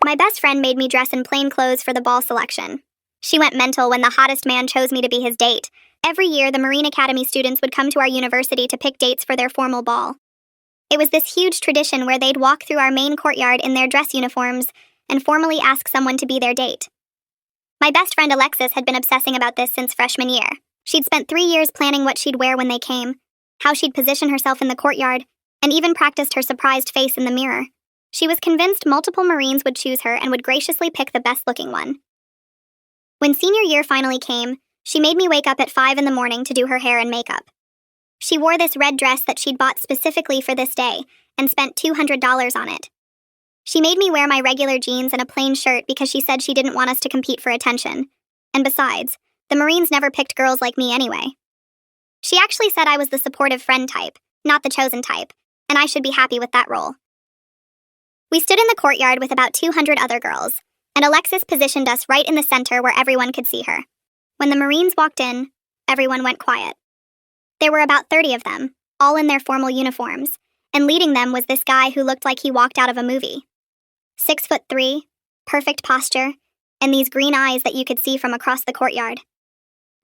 My best friend made me dress in plain clothes for the ball selection. She went mental when the hottest man chose me to be his date. Every year, the Marine Academy students would come to our university to pick dates for their formal ball. It was this huge tradition where they'd walk through our main courtyard in their dress uniforms and formally ask someone to be their date. My best friend Alexis had been obsessing about this since freshman year. She'd spent 3 years planning what she'd wear when they came, how she'd position herself in the courtyard, and even practiced her surprised face in the mirror. She was convinced multiple Marines would choose her and would graciously pick the best-looking one. When senior year finally came, she made me wake up at 5 in the morning to do her hair and makeup. She wore this red dress that she'd bought specifically for this day and spent $200 on it. She made me wear my regular jeans and a plain shirt because she said she didn't want us to compete for attention. And besides, the Marines never picked girls like me anyway. She actually said I was the supportive friend type, not the chosen type, and I should be happy with that role. We stood in the courtyard with about 200 other girls, and Alexis positioned us right in the center where everyone could see her. When the Marines walked in, everyone went quiet. There were about 30 of them, all in their formal uniforms, and leading them was this guy who looked like he walked out of a movie. 6'3", perfect posture, and these green eyes that you could see from across the courtyard.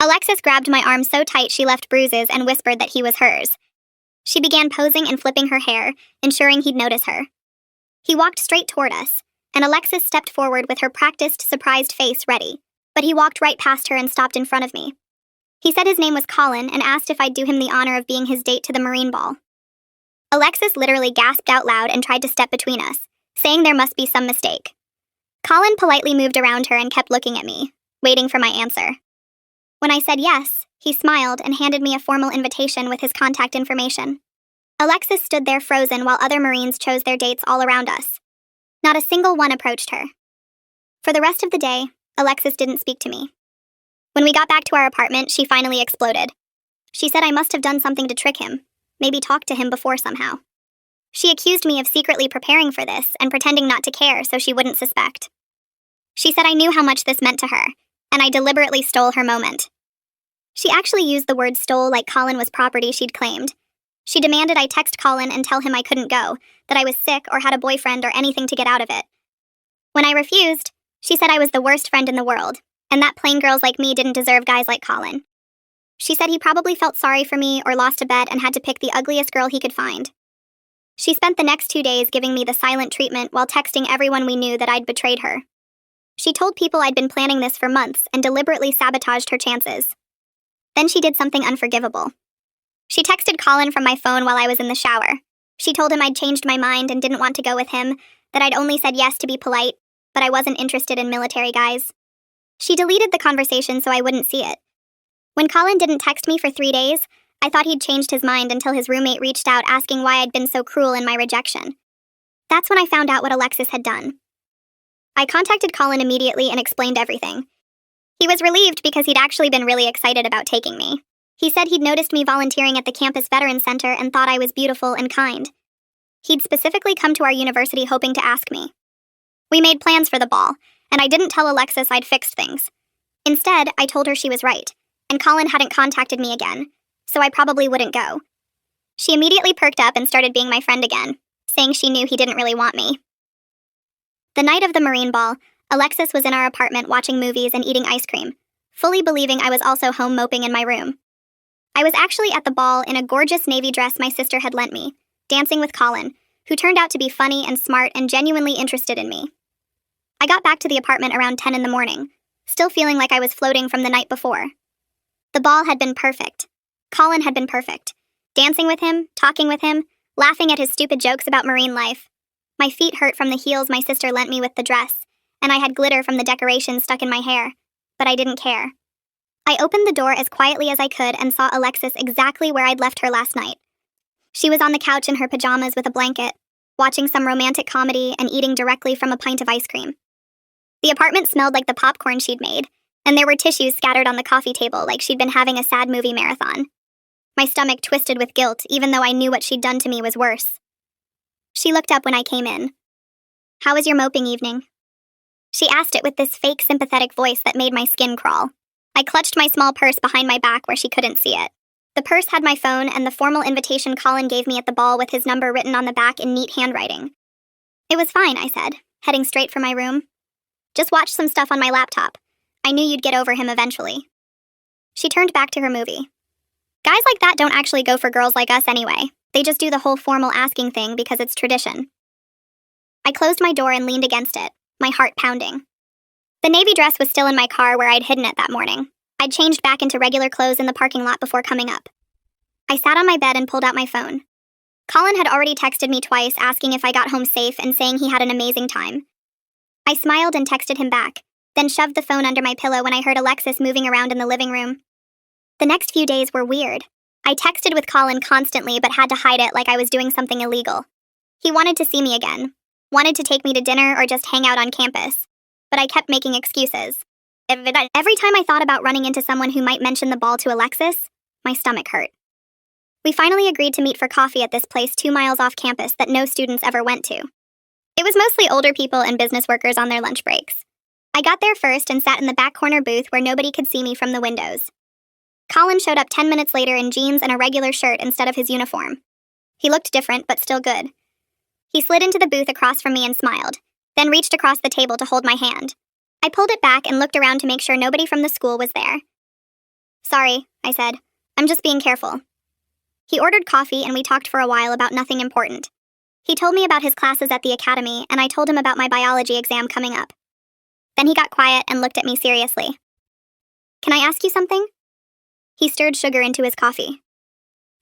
Alexis grabbed my arm so tight she left bruises and whispered that he was hers. She began posing and flipping her hair, ensuring he'd notice her. He walked straight toward us, and Alexis stepped forward with her practiced, surprised face ready, but he walked right past her and stopped in front of me. He said his name was Colin and asked if I'd do him the honor of being his date to the Marine Ball. Alexis literally gasped out loud and tried to step between us, saying there must be some mistake. Colin politely moved around her and kept looking at me, waiting for my answer. When I said yes, he smiled and handed me a formal invitation with his contact information. Alexis stood there frozen while other Marines chose their dates all around us. Not a single one approached her. For the rest of the day, Alexis didn't speak to me. When we got back to our apartment, she finally exploded. She said I must have done something to trick him, maybe talked to him before somehow. She accused me of secretly preparing for this and pretending not to care so she wouldn't suspect. She said I knew how much this meant to her, and I deliberately stole her moment. She actually used the word stole like Colin was property she'd claimed. She demanded I text Colin and tell him I couldn't go, that I was sick or had a boyfriend or anything to get out of it. When I refused, she said I was the worst friend in the world, and that plain girls like me didn't deserve guys like Colin. She said he probably felt sorry for me or lost a bet and had to pick the ugliest girl he could find. She spent the next 2 days giving me the silent treatment while texting everyone we knew that I'd betrayed her. She told people I'd been planning this for months and deliberately sabotaged her chances. Then she did something unforgivable. She texted Colin from my phone while I was in the shower. She told him I'd changed my mind and didn't want to go with him, that I'd only said yes to be polite, but I wasn't interested in military guys. She deleted the conversation so I wouldn't see it. When Colin didn't text me for 3 days, I thought he'd changed his mind until his roommate reached out asking why I'd been so cruel in my rejection. That's when I found out what Alexis had done. I contacted Colin immediately and explained everything. He was relieved because he'd actually been really excited about taking me. He said he'd noticed me volunteering at the campus veteran center and thought I was beautiful and kind. He'd specifically come to our university hoping to ask me. We made plans for the ball, and I didn't tell Alexis I'd fixed things. Instead, I told her she was right, and Colin hadn't contacted me again, so I probably wouldn't go. She immediately perked up and started being my friend again, saying she knew he didn't really want me. The night of the Marine Ball, Alexis was in our apartment watching movies and eating ice cream, fully believing I was also home moping in my room. I was actually at the ball in a gorgeous navy dress my sister had lent me, dancing with Colin, who turned out to be funny and smart and genuinely interested in me. I got back to the apartment around 10 in the morning, still feeling like I was floating from the night before. The ball had been perfect. Colin had been perfect. Dancing with him, talking with him, laughing at his stupid jokes about marine life. My feet hurt from the heels my sister lent me with the dress, and I had glitter from the decorations stuck in my hair, but I didn't care. I opened the door as quietly as I could and saw Alexis exactly where I'd left her last night. She was on the couch in her pajamas with a blanket, watching some romantic comedy and eating directly from a pint of ice cream. The apartment smelled like the popcorn she'd made, and there were tissues scattered on the coffee table like she'd been having a sad movie marathon. My stomach twisted with guilt, even though I knew what she'd done to me was worse. She looked up when I came in. "How was your moping evening?" She asked it with this fake sympathetic voice that made my skin crawl. I clutched my small purse behind my back where she couldn't see it. The purse had my phone and the formal invitation Colin gave me at the ball with his number written on the back in neat handwriting. "It was fine," I said, heading straight for my room. Just watch some stuff on my laptop. I knew you'd get over him eventually. She turned back to her movie. Guys like that don't actually go for girls like us anyway. They just do the whole formal asking thing because it's tradition. I closed my door and leaned against it, my heart pounding. The navy dress was still in my car where I'd hidden it that morning. I'd changed back into regular clothes in the parking lot before coming up. I sat on my bed and pulled out my phone. Colin had already texted me twice asking if I got home safe and saying he had an amazing time. I smiled and texted him back, then shoved the phone under my pillow when I heard Alexis moving around in the living room. The next few days were weird. I texted with Colin constantly but had to hide it like I was doing something illegal. He wanted to see me again, wanted to take me to dinner or just hang out on campus, but I kept making excuses. Every time I thought about running into someone who might mention the ball to Alexis, my stomach hurt. We finally agreed to meet for coffee at this place 2 miles off campus that no students ever went to. It was mostly older people and business workers on their lunch breaks. I got there first and sat in the back corner booth where nobody could see me from the windows. Colin showed up 10 minutes later in jeans and a regular shirt instead of his uniform. He looked different, but still good. He slid into the booth across from me and smiled, then reached across the table to hold my hand. I pulled it back and looked around to make sure nobody from the school was there. Sorry, I said. I'm just being careful. He ordered coffee and we talked for a while about nothing important. He told me about his classes at the academy and I told him about my biology exam coming up. Then he got quiet and looked at me seriously. Can I ask you something? He stirred sugar into his coffee.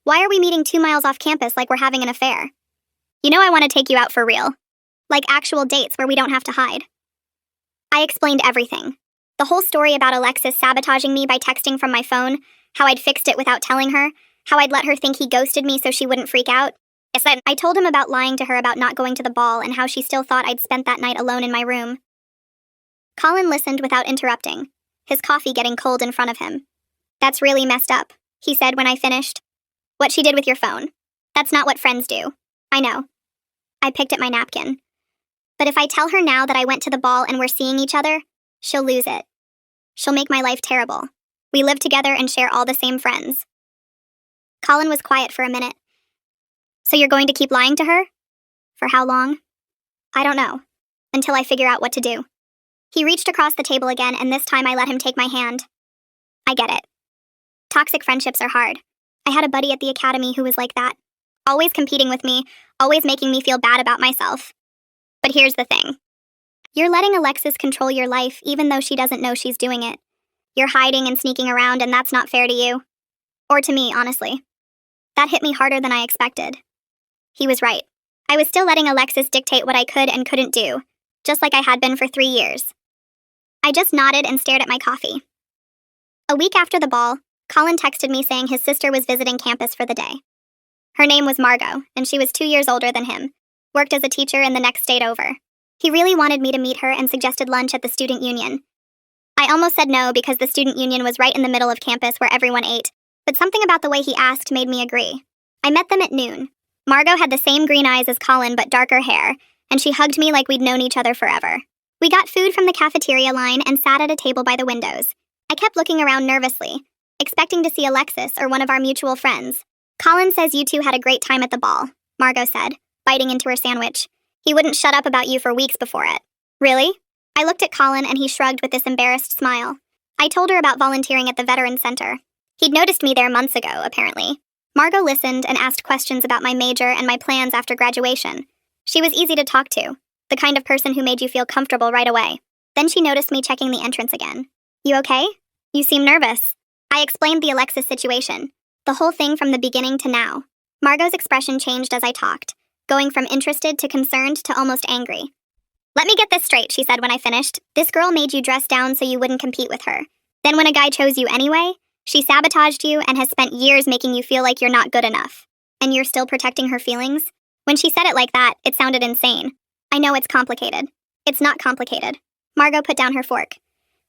Why are we meeting 2 miles off campus like we're having an affair? You know I want to take you out for real. Like actual dates where we don't have to hide. I explained everything. The whole story about Alexis sabotaging me by texting from my phone, how I'd fixed it without telling her, how I'd let her think he ghosted me so she wouldn't freak out. I told him about lying to her about not going to the ball and how she still thought I'd spent that night alone in my room. Colin listened without interrupting, his coffee getting cold in front of him. That's really messed up, he said when I finished. What she did with your phone. That's not what friends do. I know. I picked at my napkin. But if I tell her now that I went to the ball and we're seeing each other, she'll lose it. She'll make my life terrible. We live together and share all the same friends. Colin was quiet for a minute. So you're going to keep lying to her? For how long? I don't know. Until I figure out what to do. He reached across the table again, and this time I let him take my hand. I get it. Toxic friendships are hard. I had a buddy at the academy who was like that. Always competing with me, always making me feel bad about myself. But here's the thing. You're letting Alexis control your life even though she doesn't know she's doing it. You're hiding and sneaking around, and that's not fair to you. Or to me, honestly. That hit me harder than I expected. He was right. I was still letting Alexis dictate what I could and couldn't do, just like I had been for 3 years. I just nodded and stared at my coffee. A week after the ball, Colin texted me saying his sister was visiting campus for the day. Her name was Margot, and she was 2 years older than him, worked as a teacher in the next state over. He really wanted me to meet her and suggested lunch at the student union. I almost said no because the student union was right in the middle of campus where everyone ate, but something about the way he asked made me agree. I met them at noon. Margot had the same green eyes as Colin but darker hair, and she hugged me like we'd known each other forever. We got food from the cafeteria line and sat at a table by the windows. I kept looking around nervously, expecting to see Alexis or one of our mutual friends. Colin says you two had a great time at the ball, Margot said, biting into her sandwich. He wouldn't shut up about you for weeks before it. Really? I looked at Colin and he shrugged with this embarrassed smile. I told her about volunteering at the Veteran Center. He'd noticed me there months ago, apparently. Margot listened and asked questions about my major and my plans after graduation. She was easy to talk to, the kind of person who made you feel comfortable right away. Then she noticed me checking the entrance again. You okay? You seem nervous. I explained the Alexis situation, the whole thing from the beginning to now. Margot's expression changed as I talked, going from interested to concerned to almost angry. Let me get this straight, she said when I finished. This girl made you dress down so you wouldn't compete with her. Then when a guy chose you anyway, she sabotaged you and has spent years making you feel like you're not good enough. And you're still protecting her feelings? When she said it like that, it sounded insane. I know it's complicated. It's not complicated. Margot put down her fork.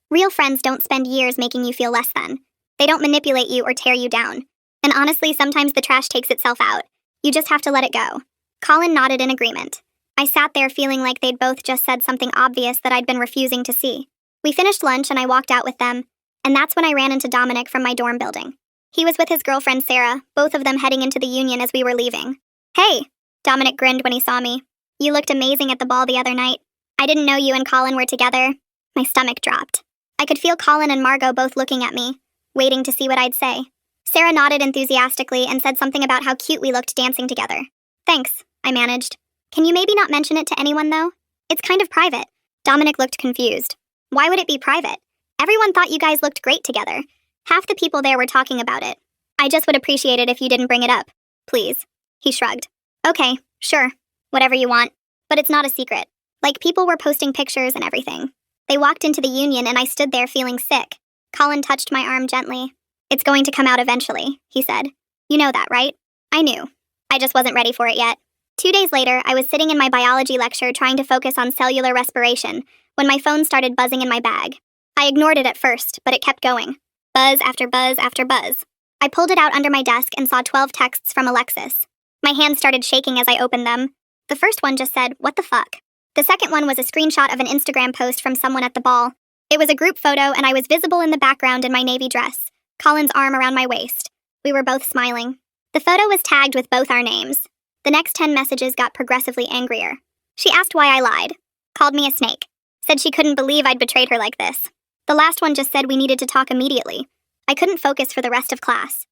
Real friends don't spend years making you feel less than. They don't manipulate you or tear you down. And honestly, sometimes the trash takes itself out. You just have to let it go. Colin nodded in agreement. I sat there feeling like they'd both just said something obvious that I'd been refusing to see. We finished lunch and I walked out with them, and that's when I ran into Dominic from my dorm building. He was with his girlfriend Sarah, both of them heading into the union as we were leaving. Hey! Dominic grinned when he saw me. You looked amazing at the ball the other night. I didn't know you and Colin were together. My stomach dropped. I could feel Colin and Margot both looking at me, waiting to see what I'd say. Sarah nodded enthusiastically and said something about how cute we looked dancing together. Thanks, I managed. Can you maybe not mention it to anyone, though? It's kind of private. Dominic looked confused. Why would it be private? Everyone thought you guys looked great together. Half the people there were talking about it. I just would appreciate it if you didn't bring it up. Please. He shrugged. Okay, sure. Whatever you want. But it's not a secret. Like, people were posting pictures and everything. They walked into the union and I stood there feeling sick. Colin touched my arm gently. It's going to come out eventually, he said. You know that, right? I knew. I just wasn't ready for it yet. 2 days later, I was sitting in my biology lecture trying to focus on cellular respiration when my phone started buzzing in my bag. I ignored it at first, but it kept going. Buzz after buzz after buzz. I pulled it out under my desk and saw 12 texts from Alexis. My hands started shaking as I opened them. The first one just said, "What the fuck?" The second one was a screenshot of an Instagram post from someone at the ball. It was a group photo and I was visible in the background in my navy dress, Colin's arm around my waist. We were both smiling. The photo was tagged with both our names. The next 10 messages got progressively angrier. She asked why I lied, called me a snake, said she couldn't believe I'd betrayed her like this. The last one just said we needed to talk immediately. I couldn't focus for the rest of class.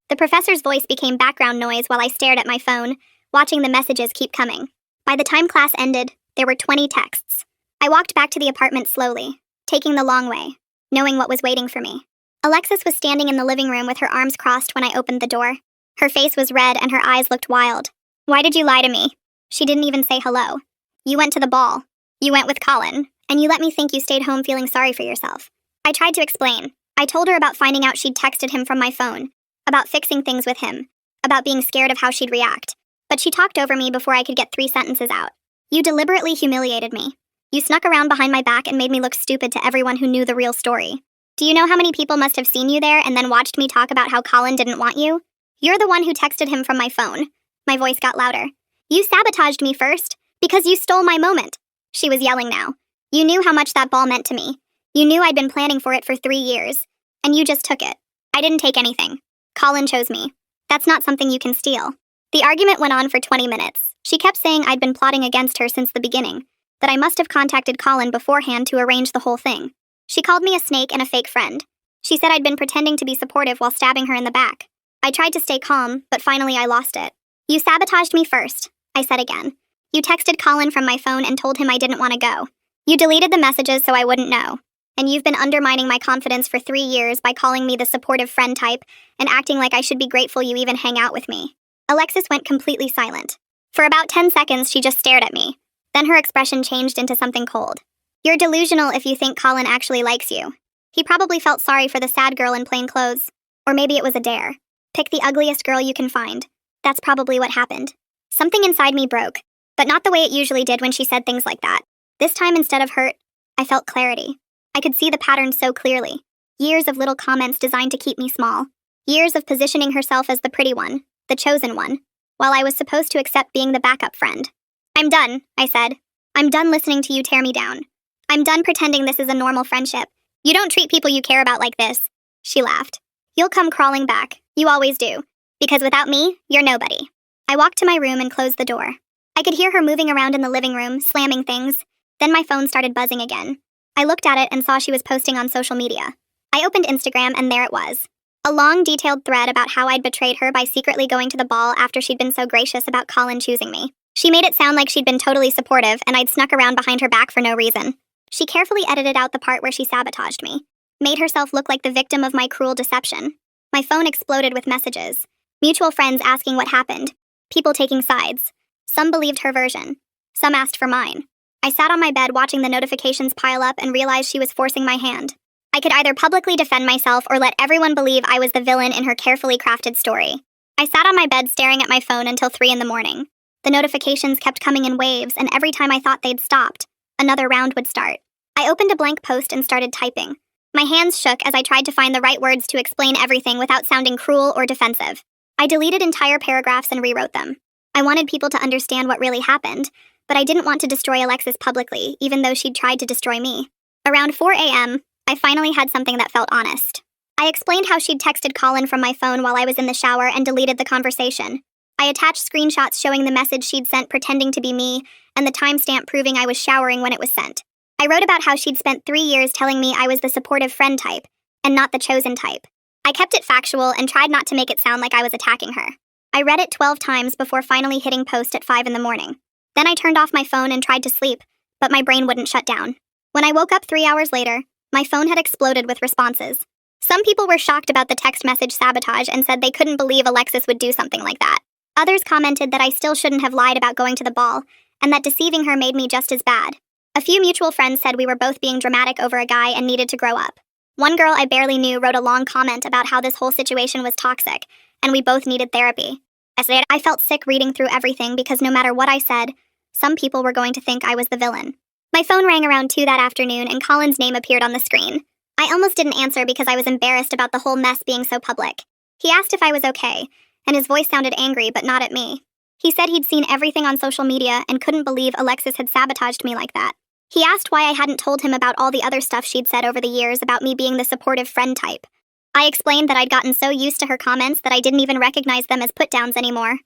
The professor's voice became background noise while I stared at my phone, watching the messages keep coming. By the time class ended, there were 20 texts. I walked back to the apartment slowly, taking the long way, knowing what was waiting for me. Alexis was standing in the living room with her arms crossed when I opened the door. Her face was red and her eyes looked wild. Why did you lie to me? She didn't even say hello. You went to the ball. You went with Colin, and you let me think you stayed home feeling sorry for yourself. I tried to explain. I told her about finding out she'd texted him from my phone, about fixing things with him, about being scared of how she'd react. But she talked over me before I could get 3 sentences out. You deliberately humiliated me. You snuck around behind my back and made me look stupid to everyone who knew the real story. Do you know how many people must have seen you there and then watched me talk about how Colin didn't want you? You're the one who texted him from my phone. My voice got louder. You sabotaged me first, because you stole my moment. She was yelling now. You knew how much that ball meant to me. You knew I'd been planning for it for 3 years. And you just took it. I didn't take anything. Colin chose me. That's not something you can steal. The argument went on for 20 minutes. She kept saying I'd been plotting against her since the beginning, that I must have contacted Colin beforehand to arrange the whole thing. She called me a snake and a fake friend. She said I'd been pretending to be supportive while stabbing her in the back. I tried to stay calm, but finally I lost it. You sabotaged me first, I said again. You texted Colin from my phone and told him I didn't want to go. You deleted the messages so I wouldn't know. And you've been undermining my confidence for 3 years by calling me the supportive friend type and acting like I should be grateful you even hang out with me. Alexis went completely silent. For about 10 seconds, she just stared at me. Then her expression changed into something cold. You're delusional if you think Colin actually likes you. He probably felt sorry for the sad girl in plain clothes. Or maybe it was a dare. Pick the ugliest girl you can find. That's probably what happened. Something inside me broke, but not the way it usually did when she said things like that. This time, instead of hurt, I felt clarity. I could see the pattern so clearly. Years of little comments designed to keep me small. Years of positioning herself as the pretty one, the chosen one, while I was supposed to accept being the backup friend. I'm done, I said. I'm done listening to you tear me down. I'm done pretending this is a normal friendship. You don't treat people you care about like this. She laughed. You'll come crawling back. You always do. Because without me, you're nobody. I walked to my room and closed the door. I could hear her moving around in the living room, slamming things. Then my phone started buzzing again. I looked at it and saw she was posting on social media. I opened Instagram and there it was. A long, detailed thread about how I'd betrayed her by secretly going to the ball after she'd been so gracious about Colin choosing me. She made it sound like she'd been totally supportive and I'd snuck around behind her back for no reason. She carefully edited out the part where she sabotaged me, made herself look like the victim of my cruel deception. My phone exploded with messages. Mutual friends asking what happened. People taking sides. Some believed her version. Some asked for mine. I sat on my bed watching the notifications pile up and realized she was forcing my hand. I could either publicly defend myself or let everyone believe I was the villain in her carefully crafted story. I sat on my bed staring at my phone until 3 in the morning. The notifications kept coming in waves, and every time I thought they'd stopped, another round would start. I opened a blank post and started typing. My hands shook as I tried to find the right words to explain everything without sounding cruel or defensive. I deleted entire paragraphs and rewrote them. I wanted people to understand what really happened, but I didn't want to destroy Alexis publicly, even though she'd tried to destroy me. Around 4 a.m., I finally had something that felt honest. I explained how she'd texted Colin from my phone while I was in the shower and deleted the conversation. I attached screenshots showing the message she'd sent pretending to be me and the timestamp proving I was showering when it was sent. I wrote about how she'd spent 3 years telling me I was the supportive friend type, and not the chosen type. I kept it factual and tried not to make it sound like I was attacking her. I read it 12 times before finally hitting post at 5 in the morning. Then I turned off my phone and tried to sleep, but my brain wouldn't shut down. When I woke up 3 hours later, my phone had exploded with responses. Some people were shocked about the text message Sabotage and said they couldn't believe Alexis would do something like that. Others commented that I still shouldn't have lied about going to the ball, and that deceiving her made me just as bad. A few mutual friends said we were both being dramatic over a guy and needed to grow up. One girl I barely knew wrote a long comment about how this whole situation was toxic, and we both needed therapy. I felt sick reading through everything because no matter what I said, some people were going to think I was the villain. My phone rang around 2 that afternoon and Colin's name appeared on the screen. I almost didn't answer because I was embarrassed about the whole mess being so public. He asked if I was okay, and his voice sounded angry but not at me. He said he'd seen everything on social media and couldn't believe Alexis had sabotaged me like that. He asked why I hadn't told him about all the other stuff she'd said over the years about me being the supportive friend type. I explained that I'd gotten so used to her comments that I didn't even recognize them as put-downs anymore.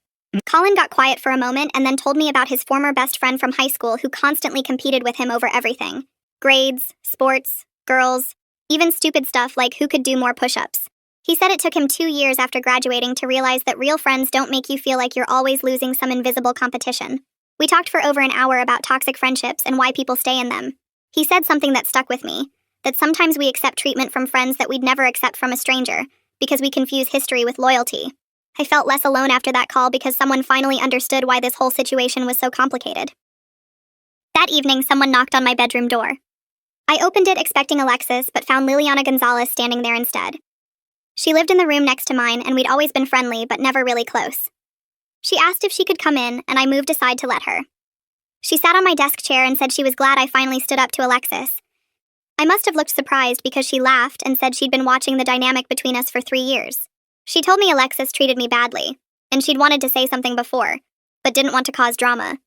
Colin got quiet for a moment and then told me about his former best friend from high school who constantly competed with him over everything. Grades, sports, girls, even stupid stuff like who could do more push-ups. He said it took him 2 years after graduating to realize that real friends don't make you feel like you're always losing some invisible competition. We talked for over an hour about toxic friendships and why people stay in them. He said something that stuck with me, that sometimes we accept treatment from friends that we'd never accept from a stranger, because we confuse history with loyalty. I felt less alone after that call because someone finally understood why this whole situation was so complicated. That evening, someone knocked on my bedroom door. I opened it expecting Alexis, but found Liliana Gonzalez standing there instead. She lived in the room next to mine, and we'd always been friendly, but never really close. She asked if she could come in, and I moved aside to let her. She sat on my desk chair and said she was glad I finally stood up to Alexis. I must have looked surprised because she laughed and said she'd been watching the dynamic between us for 3 years. She told me Alexis treated me badly, and she'd wanted to say something before, but didn't want to cause drama.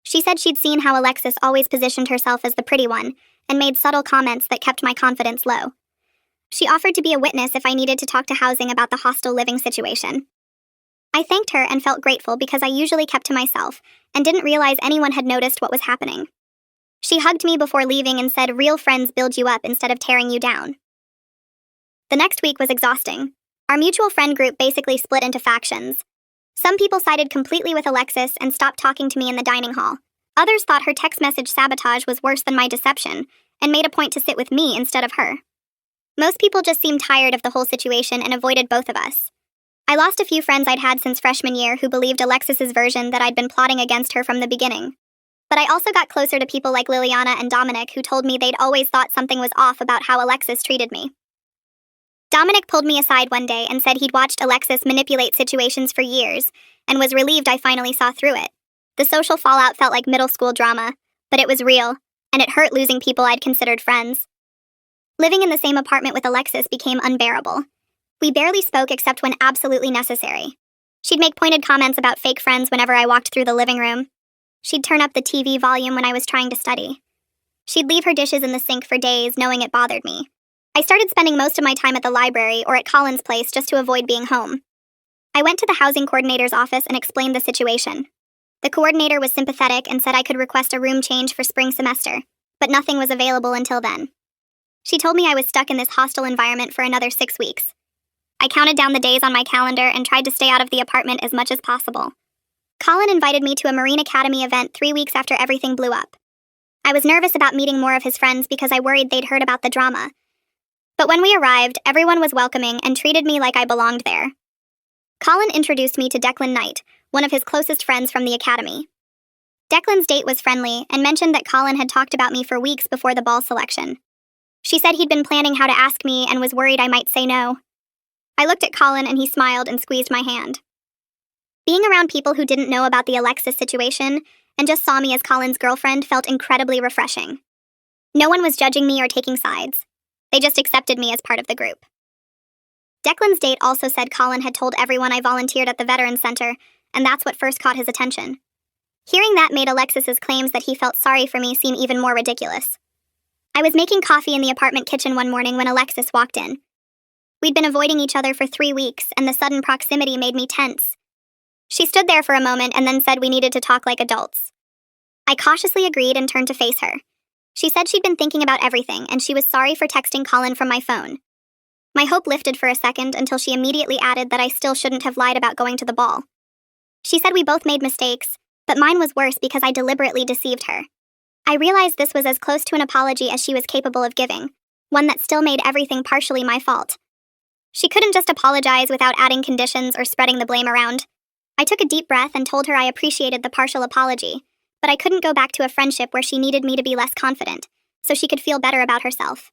She said she'd seen how Alexis always positioned herself as the pretty one, and made subtle comments that kept my confidence low. She offered to be a witness if I needed to talk to housing about the hostel living situation. I thanked her and felt grateful because I usually kept to myself, and didn't realize anyone had noticed what was happening. She hugged me before leaving and said real friends build you up instead of tearing you down. The next week was exhausting. Our mutual friend group basically split into factions. Some people sided completely with Alexis and stopped talking to me in the dining hall. Others thought her text message Sabotage was worse than my deception, and made a point to sit with me instead of her. Most people just seemed tired of the whole situation and avoided both of us. I lost a few friends I'd had since freshman year who believed Alexis's version that I'd been plotting against her from the beginning. But I also got closer to people like Liliana and Dominic who told me they'd always thought something was off about how Alexis treated me. Dominic pulled me aside one day and said he'd watched Alexis manipulate situations for years, and was relieved I finally saw through it. The social fallout felt like middle school drama, but it was real, and it hurt losing people I'd considered friends. Living in the same apartment with Alexis became unbearable. We barely spoke except when absolutely necessary. She'd make pointed comments about fake friends whenever I walked through the living room. She'd turn up the TV volume when I was trying to study. She'd leave her dishes in the sink for days, knowing it bothered me. I started spending most of my time at the library or at Colin's place just to avoid being home. I went to the housing coordinator's office and explained the situation. The coordinator was sympathetic and said I could request a room change for spring semester, but nothing was available until then. She told me I was stuck in this hostile environment for another 6 weeks. I counted down the days on my calendar and tried to stay out of the apartment as much as possible. Colin invited me to a Marine Academy event 3 weeks after everything blew up. I was nervous about meeting more of his friends because I worried they'd heard about the drama. But when we arrived, everyone was welcoming and treated me like I belonged there. Colin introduced me to Declan Knight, one of his closest friends from the academy. Declan's date was friendly and mentioned that Colin had talked about me for weeks before the ball selection. She said he'd been planning how to ask me and was worried I might say no. I looked at Colin and he smiled and squeezed my hand. Being around people who didn't know about the Alexis situation and just saw me as Colin's girlfriend felt incredibly refreshing. No one was judging me or taking sides. They just accepted me as part of the group. Declan's date also said Colin had told everyone I volunteered at the Veterans Center, and that's what first caught his attention. Hearing that made Alexis's claims that he felt sorry for me seem even more ridiculous. I was making coffee in the apartment kitchen one morning when Alexis walked in. We'd been avoiding each other for 3 weeks, and the sudden proximity made me tense. She stood there for a moment and then said we needed to talk like adults. I cautiously agreed and turned to face her. She said she'd been thinking about everything, and she was sorry for texting Colin from my phone. My hope lifted for a second until she immediately added that I still shouldn't have lied about going to the ball. She said we both made mistakes, but mine was worse because I deliberately deceived her. I realized this was as close to an apology as she was capable of giving, one that still made everything partially my fault. She couldn't just apologize without adding conditions or spreading the blame around. I took a deep breath and told her I appreciated the partial apology, but I couldn't go back to a friendship where she needed me to be less confident, so she could feel better about herself.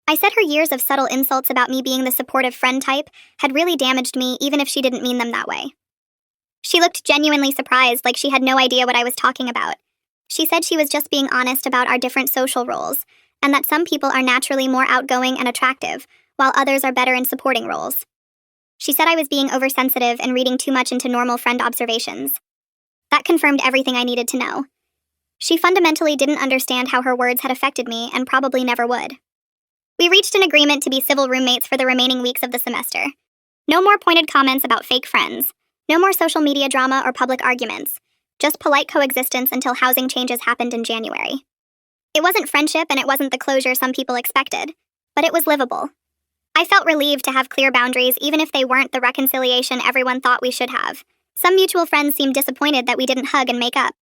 I said her years of subtle insults about me being the supportive friend type had really damaged me, even if she didn't mean them that way. She looked genuinely surprised, like she had no idea what I was talking about. She said she was just being honest about our different social roles, and that some people are naturally more outgoing and attractive, while others are better in supporting roles. She said I was being oversensitive and reading too much into normal friend observations. That confirmed everything I needed to know. She fundamentally didn't understand how her words had affected me and probably never would. We reached an agreement to be civil roommates for the remaining weeks of the semester. No more pointed comments about fake friends. No more social media drama or public arguments. Just polite coexistence until housing changes happened in January. It wasn't friendship and it wasn't the closure some people expected, but it was livable. I felt relieved to have clear boundaries even if they weren't the reconciliation everyone thought we should have. Some mutual friends seemed disappointed that we didn't hug and make up.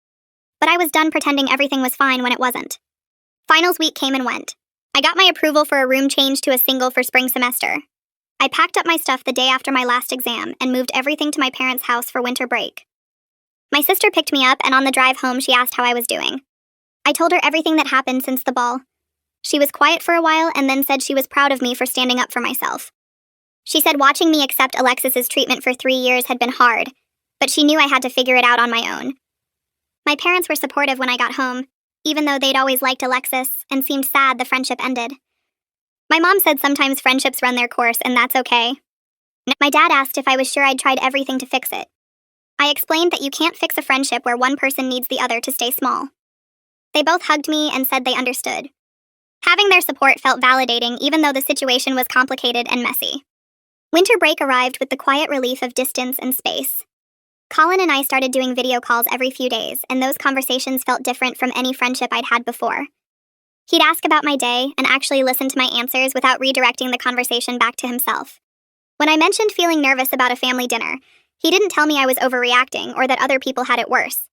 But I was done pretending everything was fine when it wasn't. Finals week came and went. I got my approval for a room change to a single for spring semester. I packed up my stuff the day after my last exam and moved everything to my parents' house for winter break. My sister picked me up, and on the drive home she asked how I was doing. I told her everything that happened since the ball. She was quiet for a while and then said she was proud of me for standing up for myself. She said watching me accept Alexis's treatment for 3 years had been hard, but she knew I had to figure it out on my own. My parents were supportive when I got home, even though they'd always liked Alexis and seemed sad the friendship ended. My mom said sometimes friendships run their course and that's okay. My dad asked if I was sure I'd tried everything to fix it. I explained that you can't fix a friendship where one person needs the other to stay small. They both hugged me and said they understood. Having their support felt validating even though the situation was complicated and messy. Winter break arrived with the quiet relief of distance and space. Colin and I started doing video calls every few days, and those conversations felt different from any friendship I'd had before. He'd ask about my day and actually listen to my answers without redirecting the conversation back to himself. When I mentioned feeling nervous about a family dinner, he didn't tell me I was overreacting or that other people had it worse.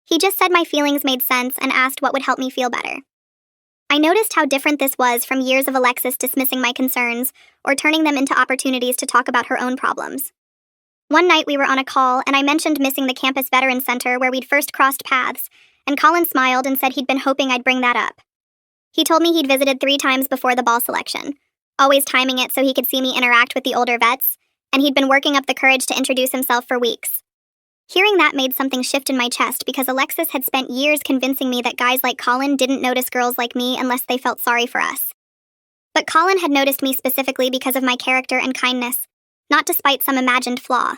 He just said my feelings made sense and asked what would help me feel better. I noticed how different this was from years of Alexis dismissing my concerns or turning them into opportunities to talk about her own problems. One night we were on a call and I mentioned missing the campus veterans center where we'd first crossed paths, and Colin smiled and said he'd been hoping I'd bring that up. He told me he'd visited 3 times before the ball selection, always timing it so he could see me interact with the older vets, and he'd been working up the courage to introduce himself for weeks. Hearing that made something shift in my chest because Alexis had spent years convincing me that guys like Colin didn't notice girls like me unless they felt sorry for us. But Colin had noticed me specifically because of my character and kindness, not despite some imagined flaw.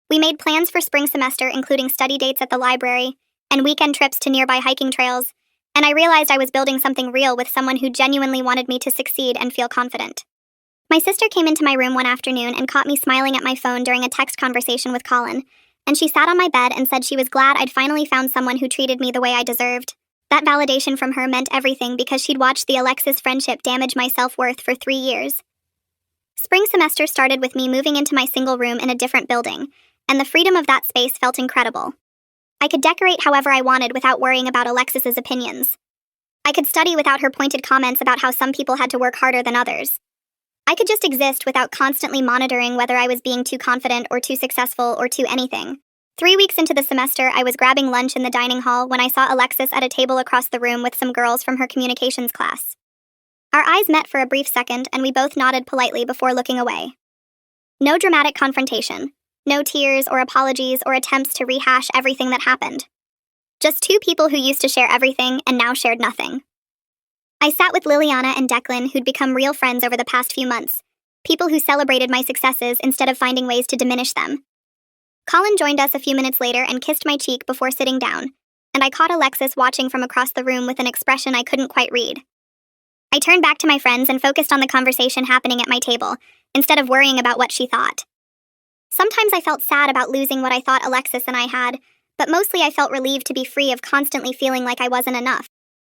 We made plans for spring semester, including study dates at the library and weekend trips to nearby hiking trails, and I realized I was building something real with someone who genuinely wanted me to succeed and feel confident. My sister came into my room one afternoon and caught me smiling at my phone during a text conversation with Colin, and she sat on my bed and said she was glad I'd finally found someone who treated me the way I deserved. That validation from her meant everything because she'd watched the Alexis friendship damage my self-worth for 3 years. Spring semester started with me moving into my single room in a different building, and the freedom of that space felt incredible. I could decorate however I wanted without worrying about Alexis's opinions. I could study without her pointed comments about how some people had to work harder than others. I could just exist without constantly monitoring whether I was being too confident or too successful or too anything. 3 weeks into the semester, I was grabbing lunch in the dining hall when I saw Alexis at a table across the room with some girls from her communications class. Our eyes met for a brief second, and we both nodded politely before looking away. No dramatic confrontation. No tears or apologies or attempts to rehash everything that happened. Just 2 people who used to share everything and now shared nothing. I sat with Liliana and Declan, who'd become real friends over the past few months, people who celebrated my successes instead of finding ways to diminish them. Colin joined us a few minutes later and kissed my cheek before sitting down, and I caught Alexis watching from across the room with an expression I couldn't quite read. I turned back to my friends and focused on the conversation happening at my table, instead of worrying about what she thought. Sometimes I felt sad about losing what I thought Alexis and I had, But mostly I felt relieved to be free of constantly feeling like I wasn't enough.